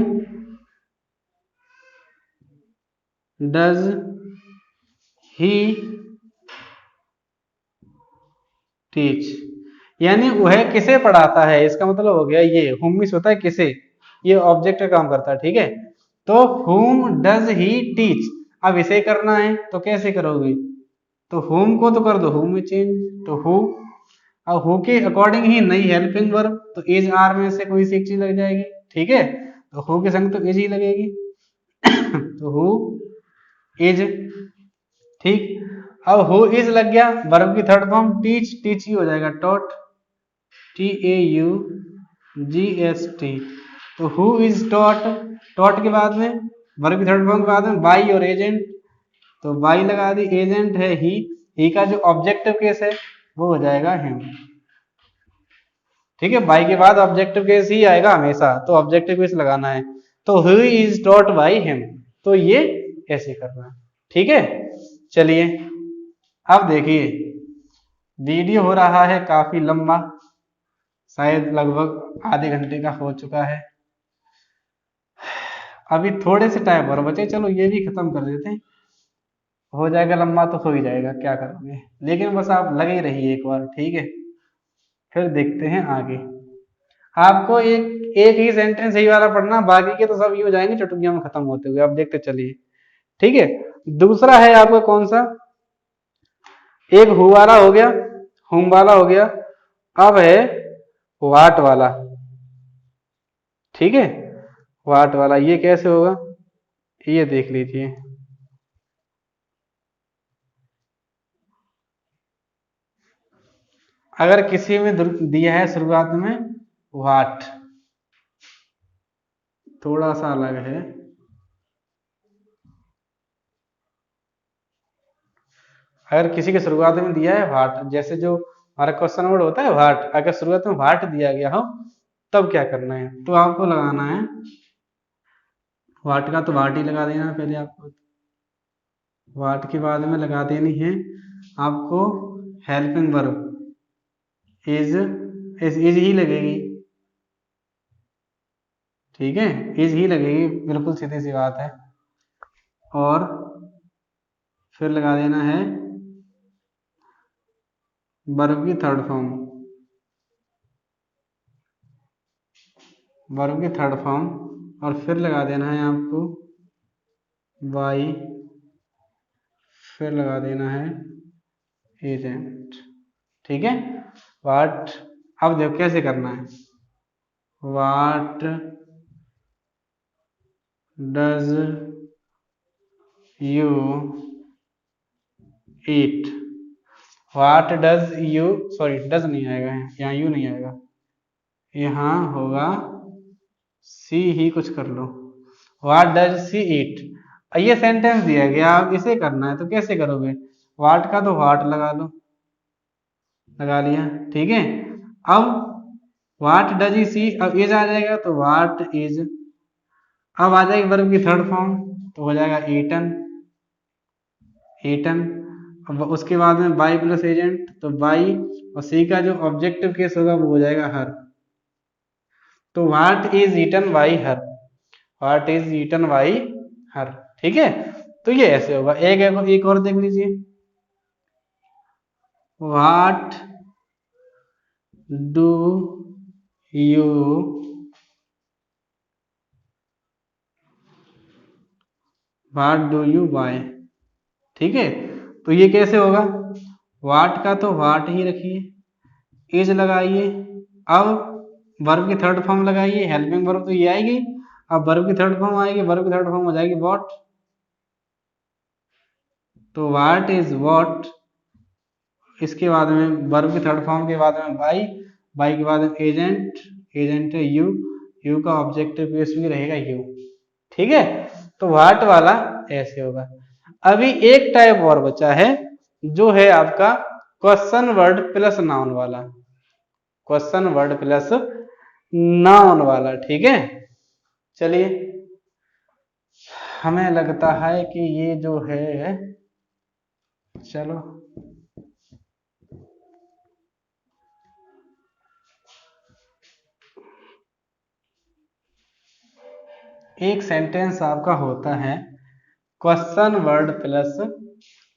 does he teach, यानी वह किसे पढ़ाता है, इसका मतलब हो गया ये whom मींस होता है किसे, ये ऑब्जेक्ट का काम करता है, ठीक है। तो whom does he teach, अब इसे करना है तो कैसे करोगे, तो whom को तो कर दो whom में चेंज, तो who, अब who के अकॉर्डिंग ही नई हेल्पिंग वर्ब, तो इज आर में से कोई सी एक चीज लग जाएगी, ठीक है, तो who के संग तो इज ही लगेगी तो who इज, ठीक। अब हु इज लग गया, वर्ब की थर्ड फॉर्म टीच, टीच ही हो जाएगा, taught, T A you G S T, तो हु इज टॉट, टॉट के बाद में वर्ब की थर्ड फॉर्म के बाद में बाई और एजेंट, तो बाई लगा दी, एजेंट है ही का जो ऑब्जेक्टिव केस है वो हो जाएगा हिम, ठीक है, बाई के बाद ऑब्जेक्टिव केस ही आएगा हमेशा, तो ऑब्जेक्टिव केस लगाना है, तो who is taught by him, तो ये ऐसे करना है, ठीक है। चलिए अब देखिए, वीडियो हो रहा है काफी लंबा, शायद लगभग आधे घंटे का हो चुका है, अभी थोड़े से टाइम और बचे, चलो ये भी खत्म कर देते हैं, हो जाएगा लंबा तो हो ही जाएगा, क्या करोगे, लेकिन बस आप लगे ही रहिए एक बार, ठीक है, फिर देखते हैं आगे। आपको एक एक ही सेंटेंस यही वाला पढ़ना, बाकी के तो सब ये हो जाएंगे चुटकियों में खत्म होते हुए, आप देखते चलिए, ठीक है। दूसरा है आपका कौन सा, एक हु वाला हो गया, हुम वाला हो गया, अब है वाट वाला, ठीक है, वाट वाला ये कैसे होगा, ये देख लीजिए, अगर किसी में दिया है शुरुआत में वाट, थोड़ा सा अलग है, अगर किसी के शुरुआत में दिया है वाट, जैसे जो हमारा क्वेश्चन वर्ड होता है वाट, अगर शुरुआत में वाट दिया गया हो तब क्या करना है, तो आपको लगाना है वाट का, तो वाट ही लगा देना है पहले आपको, वाट के बाद में लगा देनी है आपको हेल्पिंग वर्ब, इज ही लगेगी, ठीक है, इज ही लगेगी, बिल्कुल सीधी सी बात है, और फिर लगा देना है वर्ब की थर्ड फॉर्म, वर्ब की थर्ड फॉर्म, और फिर लगा देना है आपको बाई, फिर लगा देना है एजेंट, ठीक है। वाट, अब देखो कैसे करना है, what does you eat, what does you, sorry does नहीं आएगा यहाँ, यू नहीं आएगा, यहाँ होगा सी ही कुछ कर लो, वाट डज सी ईट, ये सेंटेंस दिया गया, आप इसे करना है तो कैसे करोगे, वाट का तो वाट लगा लो, लगा लिया, ठीक है। अब वाट डज ई सी, अब इज आ जाएगा तो वाट इज, अब आ जाएगी वर्ब की थर्ड फॉर्म, तो हो जाएगा ईटन, ईटन, अब उसके बाद में बाई प्लस एजेंट, तो बाई, और सी का जो ऑब्जेक्टिव केस होगा वो हो जाएगा हर, तो what is eaten by her, what is eaten by her, ठीक है। तो ये ऐसे होगा, एक और देख लीजिए, what do you what do you buy, ठीक है, तो ये कैसे होगा, वाट का तो वाट ही रखिए, इज लगाइए, अब वर्ब की थर्ड फॉर्म लगाइए, हेल्पिंग वर्ब तो ये आएगी, अब वर्ब की थर्ड फॉर्म आएगी, वर्ब की थर्ड फॉर्म हो जाएगी व्हाट, तो व्हाट इज व्हाट, इसके बाद में वर्ब की थर्ड फॉर्म के बाद में बाई के बाद में एजेंट है यू का ऑब्जेक्टिव बेस भी रहेगा यू। ठीक है, तो व्हाट वाला ऐसे होगा। अभी एक टाइप और बचा है जो है आपका क्वेश्चन वर्ड प्लस नाउन वाला, क्वेश्चन वर्ड प्लस नाउन वाला। ठीक है, चलिए हमें लगता है कि ये जो है, चलो एक सेंटेंस आपका होता है क्वेश्चन वर्ड प्लस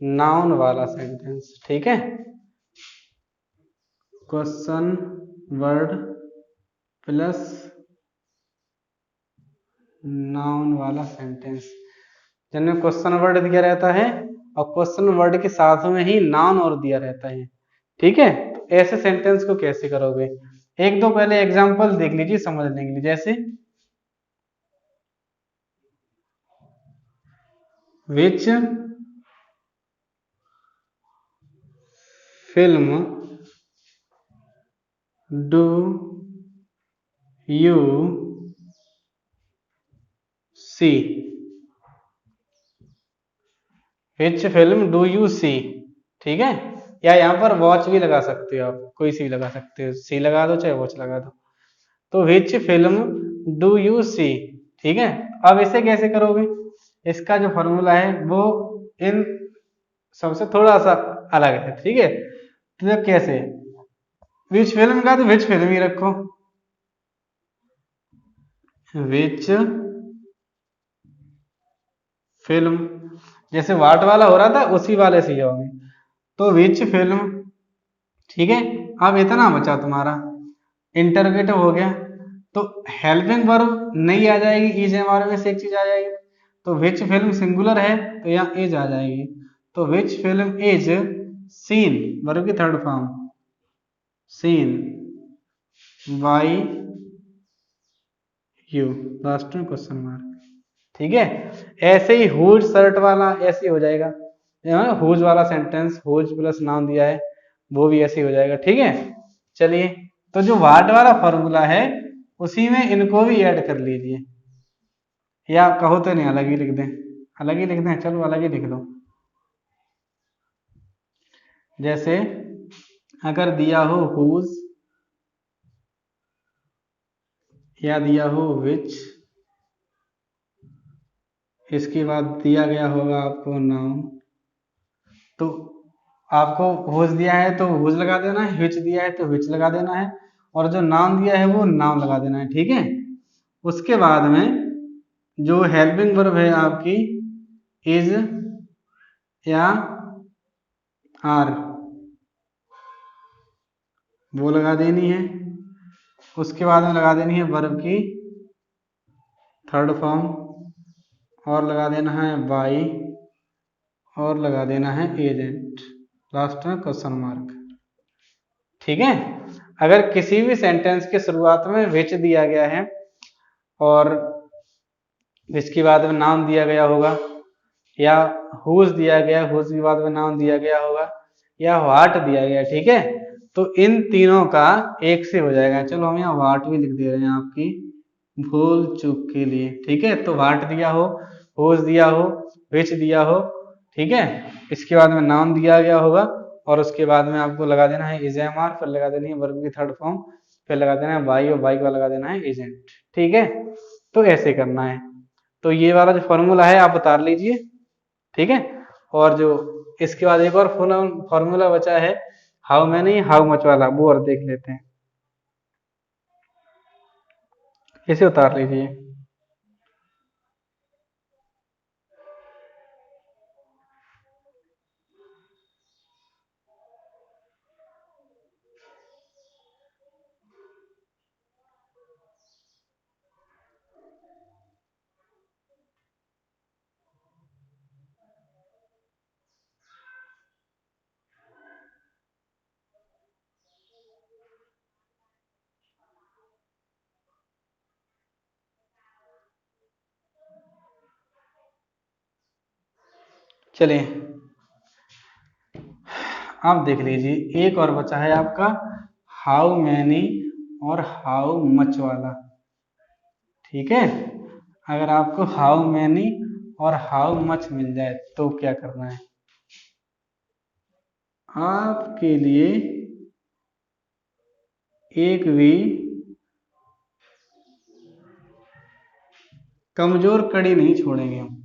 नाउन वाला सेंटेंस। ठीक है, क्वेश्चन वर्ड प्लस नाउन वाला सेंटेंस, जिनमें क्वेश्चन वर्ड दिया रहता है और क्वेश्चन वर्ड के साथ में ही नाउन और दिया रहता है। ठीक है, तो ऐसे सेंटेंस को कैसे करोगे, एक दो पहले एग्जांपल देख लीजिए समझने के लिए। जैसे which film do you see, which film do you see. ठीक है, या यहाँ पर वॉच भी लगा सकते हो, आप कोई सी भी लगा सकते हो, सी लगा दो चाहे वॉच लगा दो। तो which film do you see. ठीक है, अब इसे कैसे करोगे, इसका जो फॉर्मूला है वो इन सबसे थोड़ा सा अलग है। ठीक है, तो कैसे, विच फिल्म का तो विच फिल्म ही रखो, विच फिल्म, जैसे वाट वाला हो रहा था उसी वाले से जाओगे, तो विच फिल्म। ठीक है, अब इतना बचा तुम्हारा, इंटरोगेटिव हो गया, तो हेल्पिंग वर्ब नहीं आ जाएगी, इज एम में से एक चीज आ जाएगी, तो विच फिल्म सिंगुलर है तो यहाँ इज आ जाएगी, तो which film is seen, verb की third form seen by you, last में क्वेश्चन मार्क। ठीक है, ऐसे ही हुज शर्ट वाला ऐसे ही हो जाएगा, हुज वाला सेंटेंस हुज प्लस नाउन दिया है वो भी ऐसे ही हो जाएगा। ठीक है, चलिए तो जो वाट वाला फॉर्मूला है उसी में इनको भी ऐड कर लीजिए, या कहो तो नहीं अलग ही लिख दें, अलग ही लिख दें, चलो अलग ही लिख दो। जैसे अगर दिया हो हुज या दिया हो विच, इसके बाद दिया गया होगा आपको नाउन, तो आपको हुज दिया है तो हुज लगा देना है, विच दिया है तो विच लगा देना है, और जो नाउन दिया है वो नाउन लगा देना है। ठीक है, उसके बाद में जो हेल्पिंग वर्ब है आपकी इज या आर, वो लगा देनी है। उसके बाद में लगा देनी है वर्ब की थर्ड फॉर्म, और लगा देना है बाई, और लगा देना है एजेंट, लास्ट में क्वेश्चन मार्क। ठीक है, अगर किसी भी सेंटेंस के शुरुआत में विच दिया गया है और इसके बाद में नाम दिया गया होगा, या हुज दिया गया, हुज के बाद में नाम दिया गया होगा, या व्हाट दिया गया, ठीक है, तो इन तीनों का एक से हो जाएगा। चलो हम यहाँ व्हाट भी लिख दे रहे हैं आपकी भूल चूक के लिए। ठीक है, तो व्हाट दिया हो, हुज दिया हो, विच दिया हो, ठीक है, इसके बाद में नाम दिया गया होगा, और उसके बाद में आपको लगा देना है इज एम आर, फिर लगा देनी है वर्ब की थर्ड फॉर्म, फिर लगा देना है बाई, और बाई का लगा देना है एजेंट। ठीक है, तो ऐसे करना है। तो ये वाला जो फॉर्मूला है आप उतार लीजिए। ठीक है, और जो इसके बाद एक और फॉर्मूला बचा है हाउ मैनी हाउ मच वाला, वो और देख लेते हैं, इसे उतार लीजिए। चलिए अब देख लीजिए एक और बचा है आपका हाउ मैनी और हाउ मच वाला। ठीक है, अगर आपको हाउ मैनी और हाउ मच मिल जाए तो क्या करना है आपके लिए, एक भी कमजोर कड़ी नहीं छोड़ेंगे हम।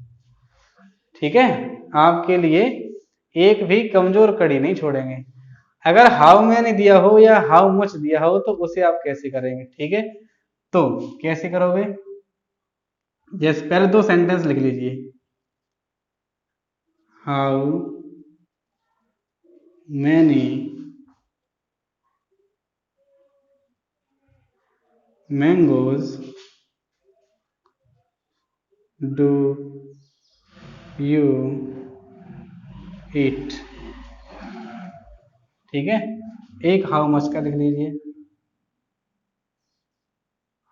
ठीक है, आपके लिए एक भी कमजोर कड़ी नहीं छोड़ेंगे। अगर हाउ मैनी दिया हो या हाउ मच दिया हो तो उसे आप कैसे करेंगे। ठीक है, तो कैसे करोगे, जैसे पहले दो सेंटेंस लिख लीजिए। How many mangoes do you eat. ठीक है, एक हाउ मच का लिख लीजिए।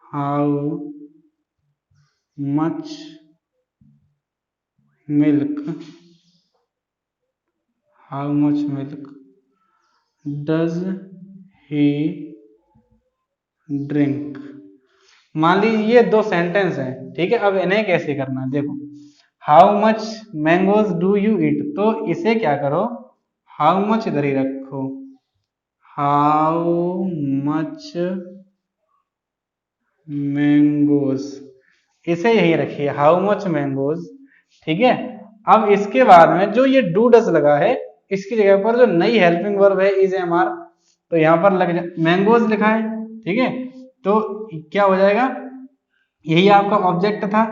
How much milk, how much milk does he drink. मान लीजिए ये दो सेंटेंस हैं। ठीक है, अब इन्हें कैसे करना है देखो। How much mangoes do you eat, तो इसे क्या करो, हाउ मच इधर ही रखो। हाउ मच मैंगोज, इसे यही रखिए हाउ मच मैंगोज। ठीक है, अब इसके बाद में जो ये डू डस लगा है इसकी जगह पर जो नई हेल्पिंग वर्ब है इज एम आर, तो यहां पर लग जा मैंगोज लिखा है। ठीक है, तो क्या हो जाएगा, यही आपका ऑब्जेक्ट था।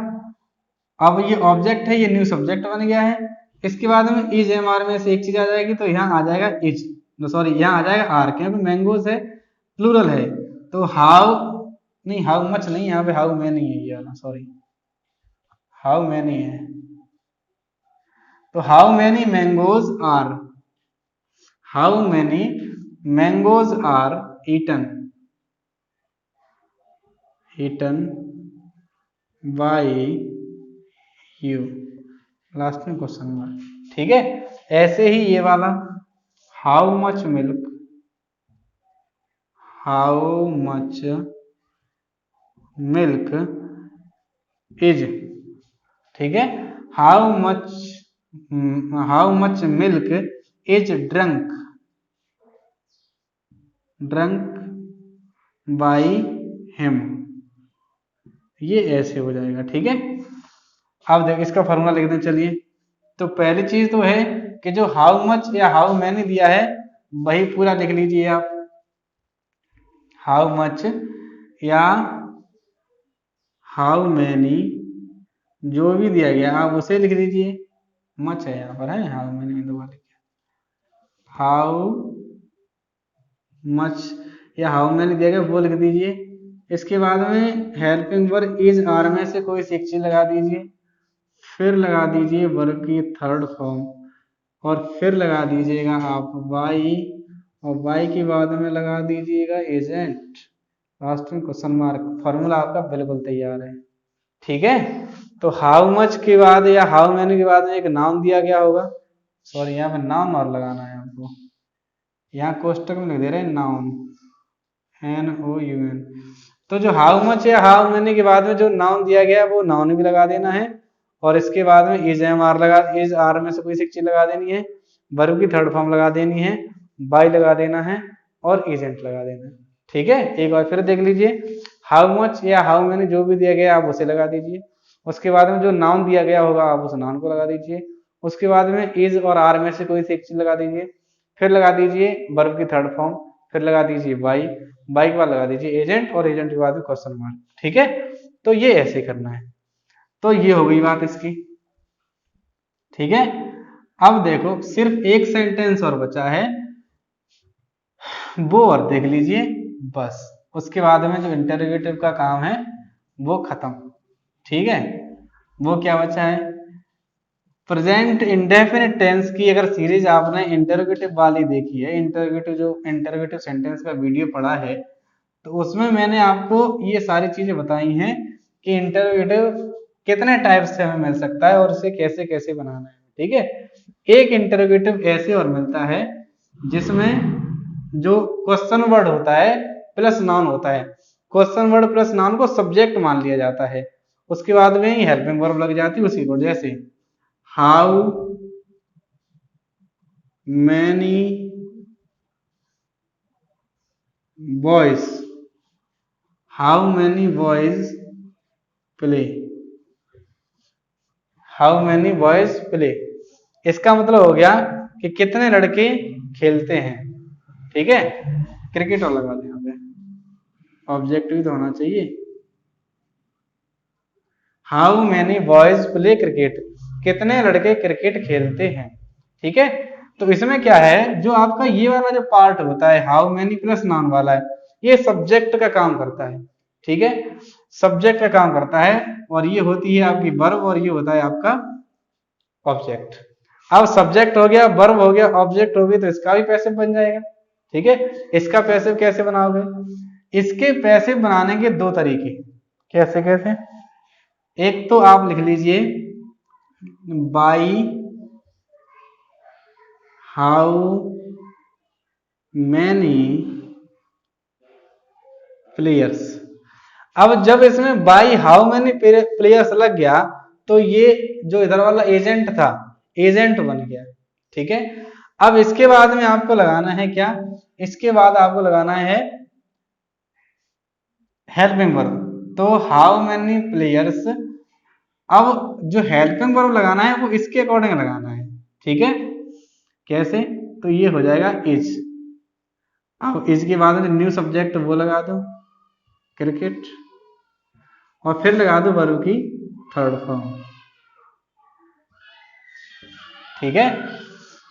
अब ये ऑब्जेक्ट है, ये न्यू सब्जेक्ट बन गया है। इसके बाद में इज एम आर में से एक चीज आ जाएगी, तो यहाँ आ जाएगा इज, सॉरी यहाँ आ जाएगा आर, क्योंकि मैंगोज है प्लूरल है। तो हाउ नहीं, हाउ मच नहीं, यहाँ पे हाउ मैनी है ये वाला, सॉरी हाउ मैनी है। तो how many mangoes are, how many mangoes are eaten, eaten by you, last में क्वेश्चन मार्क। ठीक है, ऐसे ही ये वाला how much milk, how much milk is. ठीक है, how much milk is drunk, drunk by him. ये ऐसे हो जाएगा। ठीक है, अब देखो इसका फॉर्मूला लिख दें चलिए। तो पहली चीज तो है कि जो हाउ मच या हाउ मैनी दिया है वही पूरा लिख लीजिए आप। हाउ मच या हाउ मैनी जो भी दिया गया आप उसे लिख दीजिए। मच है यहाँ पर, है हाउ मैनी में दोबारा लिखिए। हाउ मच या हाउ मैनी दिया गया वो लिख दीजिए। इसके बाद में हेल्पिंग वर्ब इज आर में से कोई सी एक चीज लगा दीजिए, फिर लगा दीजिए वर्ब की थर्ड फॉर्म, और फिर लगा दीजिएगा आप वाई, और वाई के बाद में लगा दीजिएगा एजेंट, लास्ट में क्वेश्चन मार्क। फॉर्मूला आपका बिल्कुल तैयार है। ठीक है, तो हाउ मच के बाद या हाउ मैनी के बाद में एक नाउन दिया गया होगा, सॉरी यहाँ पे नाउन और लगाना है आपको, यहाँ कोष्टक में लिख दे रहे हैं नाउन, NOUN। तो जो हाउ मच या हाउ मैनी के बाद में जो नाउन दिया गया है वो नाउन भी लगा देना है, और इसके बाद में इज एम आर लगा, इज आर में से कोई सी चीज लगा देनी है, वर्ब की थर्ड फॉर्म लगा देनी है, बाय लगा देना है, और एजेंट लगा देना है। ठीक है, एक बार फिर देख लीजिए। हाउ मच या हाउ मैनी जो भी दिया गया आप उसे लगा दीजिए, उसके बाद में जो नाउन दिया गया होगा आप उस नाउन को लगा दीजिए, उसके बाद में इज और आर में से कोई सी एक चीज लगा दीजिए, फिर लगा दीजिए वर्ब की थर्ड फॉर्म, फिर लगा दीजिए बाई, बाई के बाद लगा दीजिए एजेंट, और एजेंट के बाद में क्वेश्चन मार्क। ठीक है, तो ये ऐसे करना है। तो ये हो गई बात इसकी। ठीक है, अब देखो सिर्फ एक सेंटेंस और बचा है, वो और देख लीजिए बस, उसके बाद में जो इंटरोगेटिव का काम है वो खत्म। ठीक है, वो क्या बचा है, प्रेजेंट इंडेफिनिट टेंस की अगर सीरीज आपने इंटरोगेटिव वाली देखी है, इंटरोगेटिव जो इंटरोगेटिव सेंटेंस का वीडियो पढ़ा है, तो उसमें मैंने आपको ये सारी चीजें बताई हैं कि इंटरोगेटिव कितने टाइप से हमें मिल सकता है और इसे कैसे कैसे बनाना है। ठीक है, एक इंटरोगेटिव ऐसे और मिलता है जिसमें जो क्वेश्चन वर्ड होता है प्लस नाउन होता है, क्वेश्चन वर्ड प्लस नाउन को सब्जेक्ट मान लिया जाता है, उसके बाद में हेल्पिंग वर्ब लग जाती है उसी को। जैसे how many boys, how many boys play, how many boys play, इसका मतलब हो गया कि कितने लड़के खेलते हैं। ठीक है, क्रिकेट और लगा दें यहाँ पे, ऑब्जेक्ट भी तो होना चाहिए। How many boys play cricket, कितने लड़के क्रिकेट खेलते हैं। ठीक है, तो इसमें क्या है, जो आपका ये वाला जो पार्ट होता है हाउ मैनी प्लस नाउन वाला है, ये सब्जेक्ट का काम करता है। ठीक है, सब्जेक्ट का काम करता है, और ये होती है आपकी वर्ब, और ये होता है आपका ऑब्जेक्ट। अब सब्जेक्ट हो गया, वर्ब हो गया, ऑब्जेक्ट हो गया, तो इसका भी पैसिव बन जाएगा। ठीक है, इसका पैसिव कैसे बनाओगे, इसके पैसिव बनाने के दो तरीके। कैसे कैसे, एक तो आप लिख लीजिए बाई हाउ मैनी प्लेयर्स। अब जब इसमें बाई हाउ मैनी प्लेयर्स लग गया, तो ये जो इधर वाला एजेंट था, एजेंट बन गया। ठीक है, अब इसके बाद में आपको लगाना है क्या, इसके बाद आपको लगाना है हेल्पिंग वर्ब। तो हाउ मैनी प्लेयर्स, अब जो हेल्पिंग वर्ब लगाना है वो इसके अकॉर्डिंग लगाना है। ठीक है, कैसे, तो ये हो जाएगा इज। अब इज के बाद में न्यू सब्जेक्ट वो लगा दो क्रिकेट, और फिर लगा दो वर्ब की थर्ड फॉर्म। ठीक है,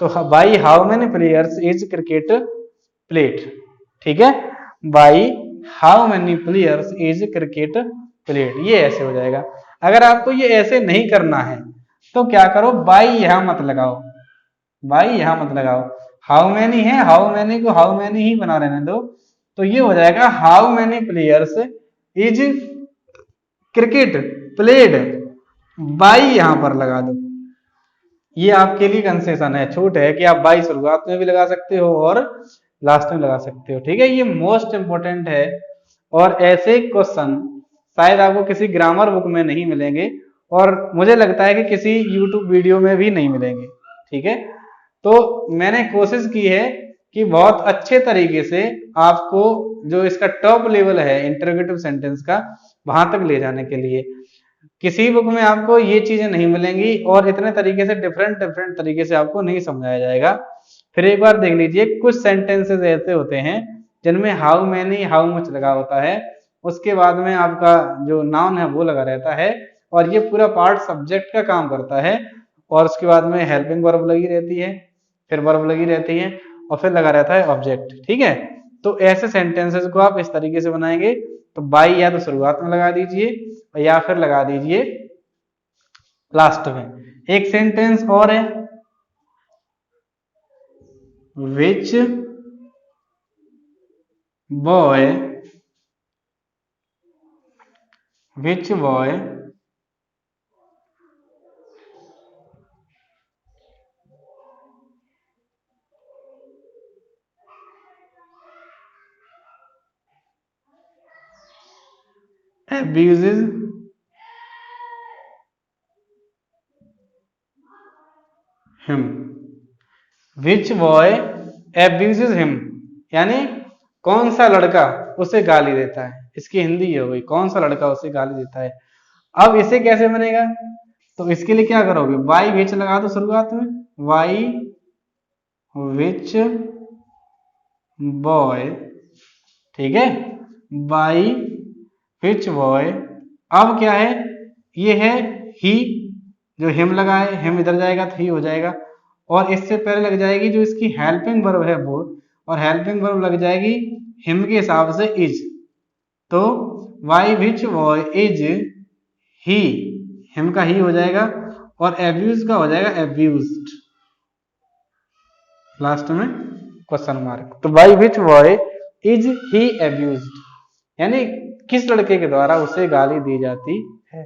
तो by how many players is cricket played. ठीक है, by how many players is cricket played, ये ऐसे हो जाएगा। अगर आपको ये ऐसे नहीं करना है तो क्या करो, बाई यहां मत लगाओ, बाई यहां मत लगाओ, हाउ मैनी है, हाउ मैनी को हाउ मैनी ही बना रहने दो, तो ये हो जाएगा how many players is cricket played, by यहां पर लगा दो। ये आपके लिए कंसेशन है, छूट है कि आप बाई शुरुआत में भी लगा सकते हो और लास्ट में लगा सकते हो। ठीक है, ये मोस्ट इंपोर्टेंट है, और ऐसे क्वेश्चन शायद आपको किसी ग्रामर बुक में नहीं मिलेंगे, और मुझे लगता है कि किसी यूट्यूब वीडियो में भी नहीं मिलेंगे। ठीक है, तो मैंने कोशिश की है कि बहुत अच्छे तरीके से आपको जो इसका टॉप लेवल है इंटरोगेटिव सेंटेंस का, वहां तक ले जाने के लिए। किसी बुक में आपको ये चीजें नहीं मिलेंगी, और इतने तरीके से डिफरेंट डिफरेंट तरीके से आपको नहीं समझाया जाएगा। फिर एक बार देख लीजिए, कुछ सेंटेंसेस ऐसे होते हैं जिनमें हाउ मैनी हाउ मच लगा होता है, उसके बाद में आपका जो नाउन है वो लगा रहता है, और ये पूरा पार्ट सब्जेक्ट का काम करता है, और उसके बाद में हेल्पिंग वर्ब लगी रहती है, फिर वर्ब लगी रहती है, और फिर लगा रहता है ऑब्जेक्ट। ठीक है, तो ऐसे सेंटेंसेस को आप इस तरीके से बनाएंगे, तो बाई या तो शुरुआत में लगा दीजिए, या फिर लगा दीजिए लास्ट में। एक सेंटेंस और है, which boy, which boy abuses him, which boy abuses him, यानी कौन सा लड़का उसे गाली देता है। इसकी हिंदी ये हो गई, कौन सा लड़का उसे गाली देता है। अब इसे कैसे बनेगा, तो इसके लिए क्या करोगे, वाई विच लगा दो शुरुआत में, वाई विच बॉय। ठीक है, बाई विच बॉय, अब क्या है, ये है ही, जो हिम लगा है, हिम इधर जाएगा तो ही हो जाएगा, और इससे पहले लग जाएगी जो इसकी हेल्पिंग वर्ब है वो, और हेल्पिंग वर्ब लग जाएगी हिम के हिसाब से इज। तो by which boy is he, him का ही हो जाएगा, और एब्यूज का हो जाएगा एब्यूज्ड, लास्ट में क्वेश्चन मार्क। तो by which boy is he abused, यानी किस लड़के के द्वारा उसे गाली दी जाती है।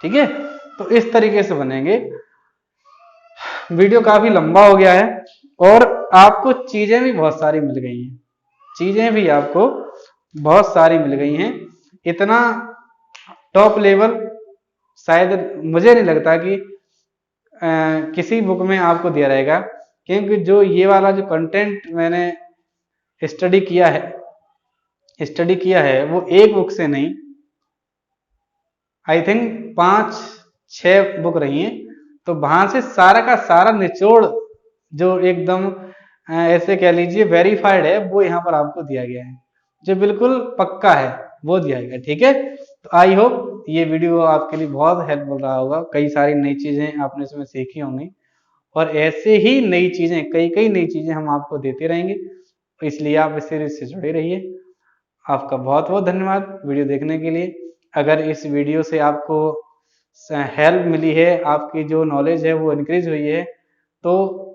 ठीक है, तो इस तरीके से बनेंगे। वीडियो काफी लंबा हो गया है, और आपको चीजें भी बहुत सारी मिल गई हैं, चीजें भी आपको बहुत सारी मिल गई हैं। इतना टॉप लेवल शायद मुझे नहीं लगता कि किसी बुक में आपको दिया रहेगा, क्योंकि जो ये वाला जो कंटेंट मैंने स्टडी किया है वो एक बुक से नहीं, आई थिंक 5-6 बुक रही हैं। तो वहां से सारा का सारा निचोड़ जो एकदम ऐसे कह लीजिए वेरीफाइड है, वो यहाँ पर आपको दिया गया है, जो बिल्कुल पक्का है वो दिया गया है। ठीक है, तो आई होप ये वीडियो आपके लिए बहुत हेल्पफुल रहा होगा, कई सारी नई चीजें आपने इसमें सीखी होंगी, और ऐसे ही नई चीजें कई कई नई चीजें हम आपको देते रहेंगे, तो इसलिए आप इस सीरीज से जुड़े रहिए। आपका बहुत बहुत धन्यवाद वीडियो देखने के लिए। अगर इस वीडियो से आपको हेल्प मिली है, आपकी जो नॉलेज है वो इंक्रीज हुई है, तो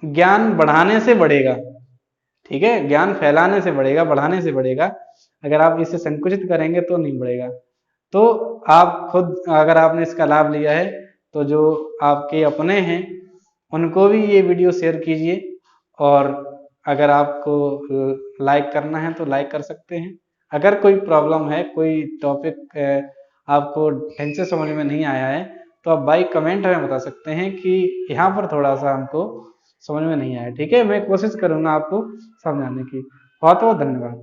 ज्ञान बढ़ाने से बढ़ेगा, ठीक है, ज्ञान फैलाने से बढ़ेगा, बढ़ाने से बढ़ेगा। अगर आप इसे संकुचित करेंगे तो नहीं बढ़ेगा। तो आप खुद अगर आपने इसका लाभ लिया है तो जो आपके अपने हैं उनको भी ये वीडियो शेयर कीजिए, और अगर आपको लाइक करना है तो लाइक कर सकते हैं। अगर कोई प्रॉब्लम है, कोई टॉपिक आपको ढंग से समझ में नहीं आया है, तो आप बाई कमेंट हमें बता सकते हैं कि यहाँ पर थोड़ा सा हमको समझ में नहीं आया। ठीक है, मैं कोशिश करूंगा आपको समझाने की। बहुत बहुत धन्यवाद।